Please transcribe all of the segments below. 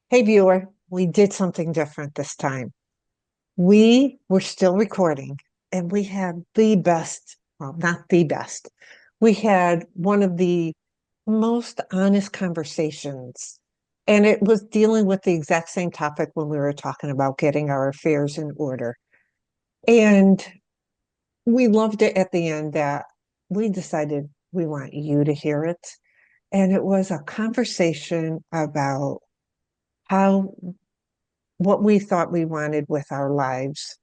Hey, viewer, we did something different this time. We were still recording and we had the best, well, not the best. We had one of the most honest conversations. And it was dealing with the exact same topic when we were talking about getting our affairs in order. And we loved it at the end that we decided we want you to hear it. And it was a conversation about how what we thought we wanted with our lives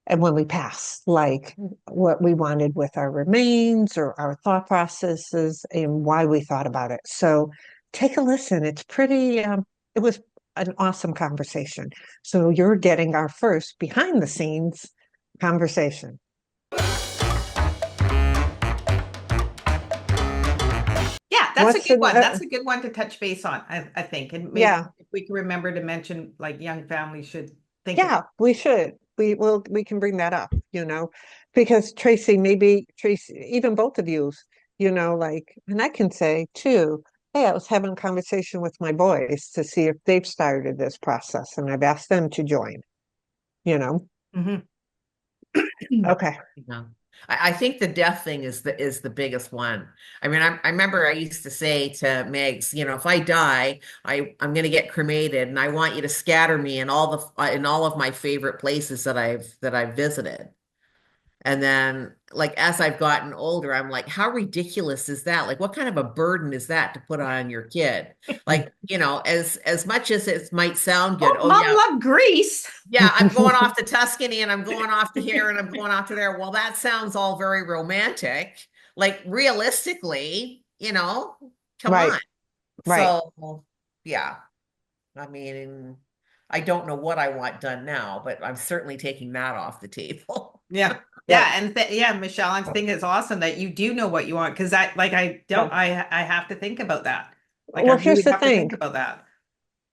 and when we pass, like what we wanted with our remains or our thought processes and why we thought about it. So take a listen. It's pretty, it was an awesome conversation. So you're getting our first behind the scenes conversation. Yeah, that's a What's good in, one. That's a good one to touch base on, I think. And maybe yeah, if we can remember to mention, like, young families should think about. yeah, we should. We can bring that up, because Tracy, maybe Tracy, even both of you, like, and I can say too, hey, I was having a conversation with my boys to see if they've started this process, and I've asked them to join, you know. Mhm. Okay. Yeah. I think the death thing is the biggest one. I mean, I remember I used to say to Megs, if I die, I'm going to get cremated, and I want you to scatter me in all of my favorite places that I've visited. And then, like, as I've gotten older, I'm like, how ridiculous is that? Like, what kind of a burden is that to put on your kid? Like, as much as it might sound good, Oh, oh mom yeah, loved Greece. yeah, I'm going off to Tuscany and I'm going off to here and I'm going off to there. Well, that sounds all very romantic. Like, realistically, come Right, on. right. So, yeah, I mean, I don't know what I want done now, but I'm certainly taking that off the table. Yeah. Yep. Yeah. And yeah, Michelle, I think it's awesome that you do know what you want because I don't, Yeah. I have to think about that. Like, I Well, here's really the have to thing. think about that.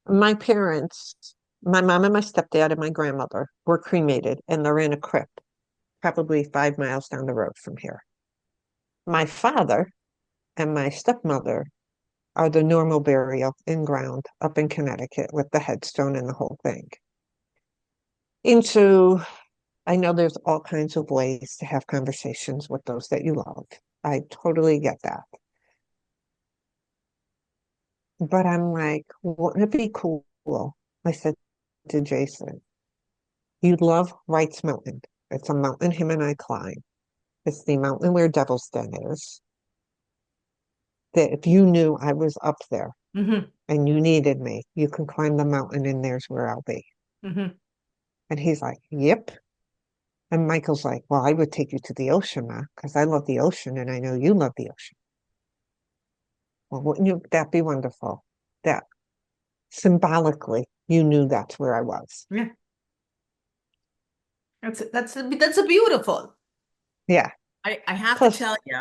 My parents, my mom and my stepdad and my grandmother were cremated, and they're in a crypt, probably 5 miles down the road from here. My father and my stepmother are the normal burial in ground up in Connecticut with the headstone and the whole thing. And so I know there's all kinds of ways to have conversations with those that you love. I totally get that. But I'm like, wouldn't it be cool? I said to Jason, you love Wright's Mountain. It's a mountain him and I climb. It's the mountain where Devil's Den is. That if you knew I was up there Hmm. and you needed me, you can climb the mountain and there's where I'll be. Hmm. And he's like, yep. And Michael's like, well, I would take you to the ocean, Ma, because I love the ocean and I know you love the ocean. Well, wouldn't you that be wonderful? That symbolically you knew that's where I was. Yeah. That's a beautiful. Yeah. I have to Plus, tell you,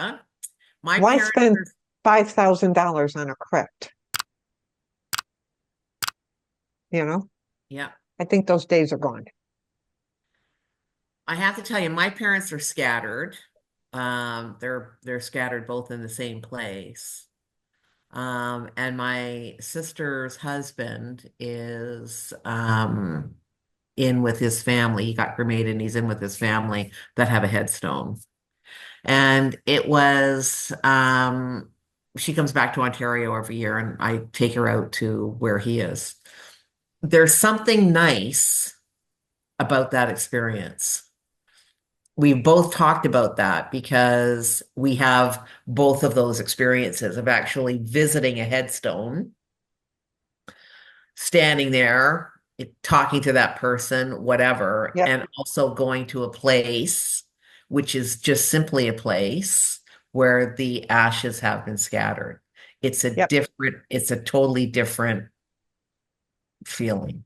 my why parents spend are, $5,000 on a crypt? You know, yeah, I think those days are gone. I have to tell you, my parents are scattered. They're scattered both in the same place. And my sister's husband is in with his family. He got cremated and he's in with his family that have a headstone. And it was she comes back to Ontario every year and I take her out to where he is. There's something nice about that experience. We've both talked about that because we have both of those experiences of actually visiting a headstone, standing there, talking to that person, whatever, Yep. and also going to a place which is just simply a place where the ashes have been scattered. Yep. It's a totally different feeling.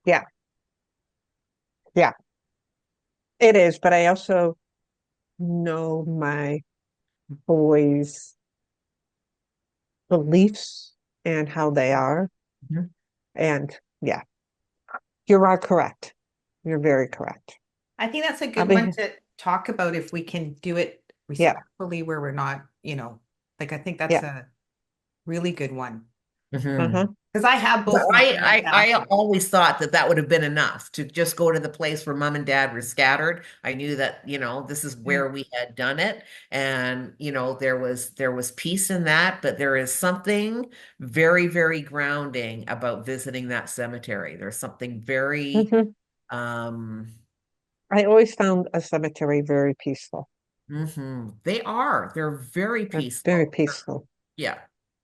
Yeah. Yeah. It is. But I also know my boys' beliefs and how they are. Mhm. And yeah, you are correct. You're very correct. I think that's a I'll good one be, to talk about if we can do it yeah. respectfully where we're not, like I think that's Yeah. a really good one. Mhm. Uh-huh. Because I have But both my parents I ashes. always thought that that would have been enough to just go to the place where mom and dad were scattered. I knew that, this is Yeah. where we had done it. And, there was peace in that, but there is something very, very grounding about visiting that cemetery. There's something very, Hmm. um, I always found a cemetery very peaceful. they're very Very peaceful. peaceful. Yeah,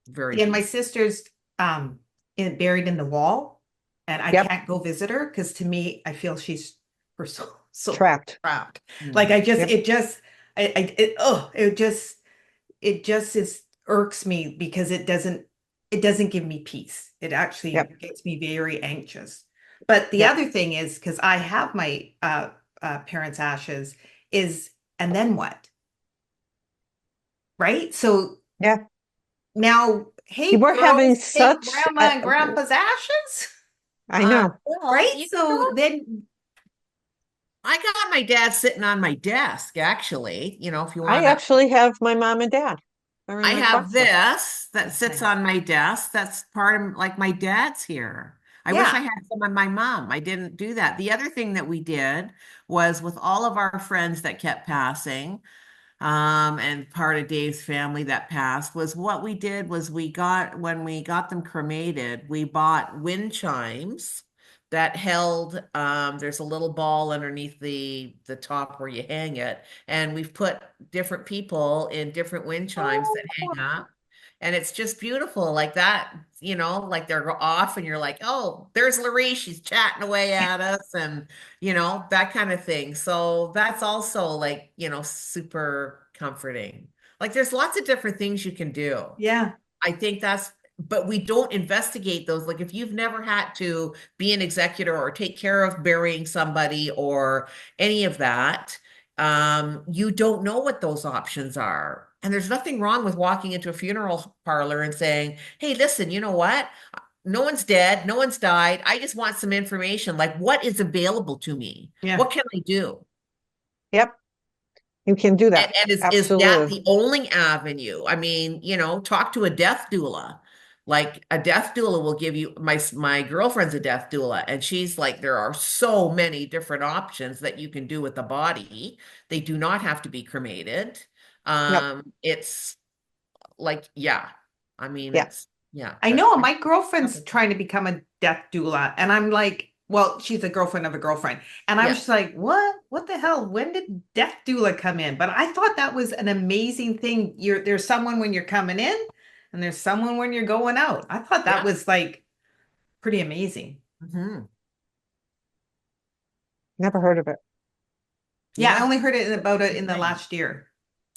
very And my peaceful. sister's buried in the wall, and I Yep. can't go visit her because to me, I feel she's for so Trapped. trapped. Like Mm. I just, Yep. it just, it just is irks me because it doesn't give me peace. It actually Yep. gets me very anxious. But the Yep. other thing is because I have my parents' ashes, is and then what? Right? So Yeah. now, You hey were having girls, take such grandma and grandpa's ashes, I know. Well, right? So then, I got my dad sitting on my desk, actually. If you I want to, actually have my mom and dad. They're in I my have boxes. this that that's sits nice. on my desk. That's part of like my dad's here. I wish Yeah, I had some of my mom. I didn't do that. The other thing that we did was with all of our friends that kept passing, and part of Dave's family that passed was what we did was when we got them cremated, we bought wind chimes that held, there's a little ball underneath the top where you hang it, and we've put different people in different wind chimes that hang oh, up. And it's just beautiful like that, like they're off and you're like, oh, there's Larry, she's chatting away at us, and that kind of thing. So that's also like, super comforting. Like there's lots of different things you can do. yeah, I think but we don't investigate those. Like if you've never had to be an executor or take care of burying somebody or any of that, you don't know what those options are. And there's nothing wrong with walking into a funeral parlor and saying, hey, listen, you know what? No one's dead, no one's died. I just want some information. Like, what is available to me? yeah. What can I do? Yep. You can do And, that. and is that Absolutely. the only avenue? I mean, talk to a death doula. Like a death doula will give you my girlfriend's a death doula, and she's like, there are so many different options that you can do with the body. They do not have to be cremated. Yep. It's like, yeah. I mean, Yeah. yeah, I that's know my girlfriend's trying to become a death doula, and I'm like, well, she's a girlfriend of a girlfriend, and I'm yeah, just like, what? What the hell? When did death doula come in? But I thought that was an amazing thing. There's someone when you're coming in, and there's someone when you're going out. I thought that yeah. was like pretty amazing. Hmm. Never heard of it. Yeah, I Yeah. only heard it about it It's in a the thing. last year.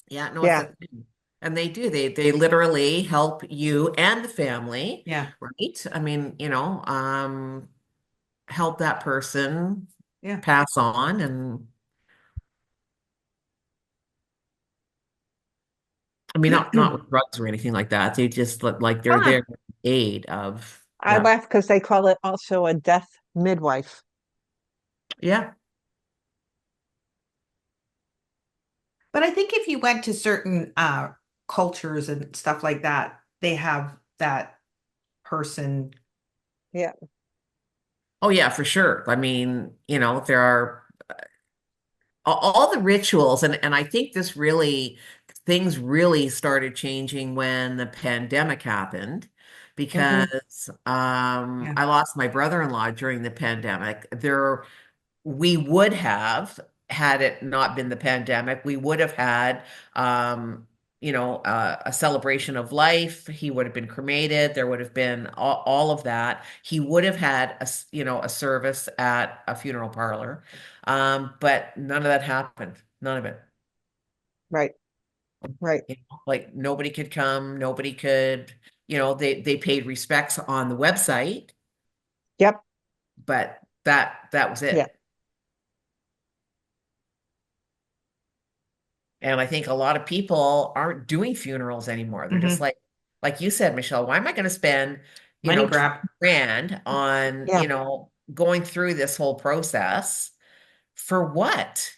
Yeah, no, it's a Yeah. thing. And they do. They literally help you and the family, Yeah, right? I mean, help that person yeah. pass on. And I mean, not with drugs or anything like that. They just like they're there Ah, in aid of, I yeah. laugh because they call it also a death midwife. Yeah. But I think if you went to certain cultures and stuff like that, they have that person. Yeah. Oh yeah, for sure. I mean, there are all the rituals, and I think things really started changing when the pandemic happened, Hmm. because Yeah. I lost my brother-in-law during the pandemic. We would have, had it not been the pandemic, we would have had, a celebration of life. He would have been cremated. There would have been all of that. He would have had a service at a funeral parlor. But none of that happened. None of it. Right. Right. Like nobody could come, nobody could, they paid respects on the website, Yep. but that was Yeah. it. And I think a lot of people aren't doing funerals anymore. They're just Hmm. like you said, Michelle, why am I going to spend, Money 20 grab. grand on, Yeah. going through this whole process for what?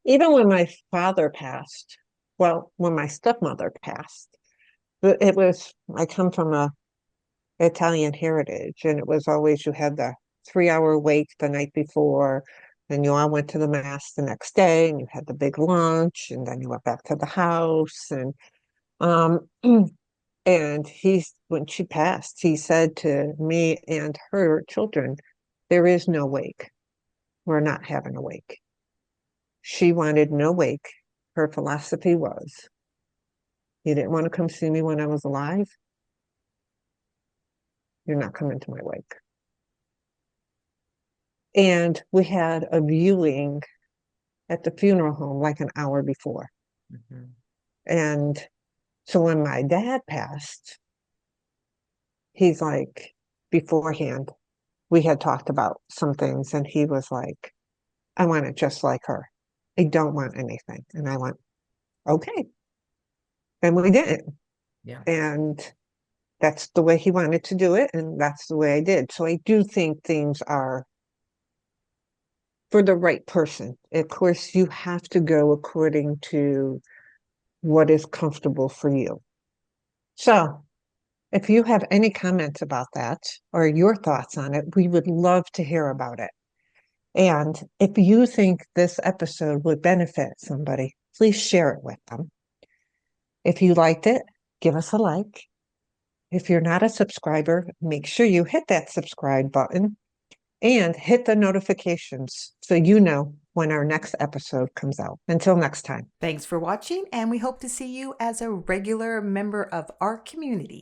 Even when my father passed, well, when my stepmother passed, it was, I come from a Italian heritage. And it was always, you had the 3 hour wake the night before, and you all went to the mass the next day, and you had the big lunch, and then you went back to the house. Um, and when she passed, he said to me and her children, there is no wake. We're not having a wake. She wanted no wake. Her philosophy was, you didn't want to come see me when I was alive. You're not coming to my wake. And we had a viewing at the funeral home like an hour before. Mhm. And so when my dad passed, he's like, beforehand, we had talked about some things, and he was like, I want it just like her. I don't want anything. And I went, okay. And we didn't. Yeah. And that's the way he wanted to do it. And that's the way I did. So I do think things are for the right person. Of course, you have to go according to what is comfortable for you. So if you have any comments about that or your thoughts on it, we would love to hear about it. And if you think this episode would benefit somebody, please share it with them. If you liked it, give us a like. If you're not a subscriber, make sure you hit that subscribe button and hit the notifications so you know when our next episode comes out. Until next time. Thanks for watching, and we hope to see you as a regular member of our community.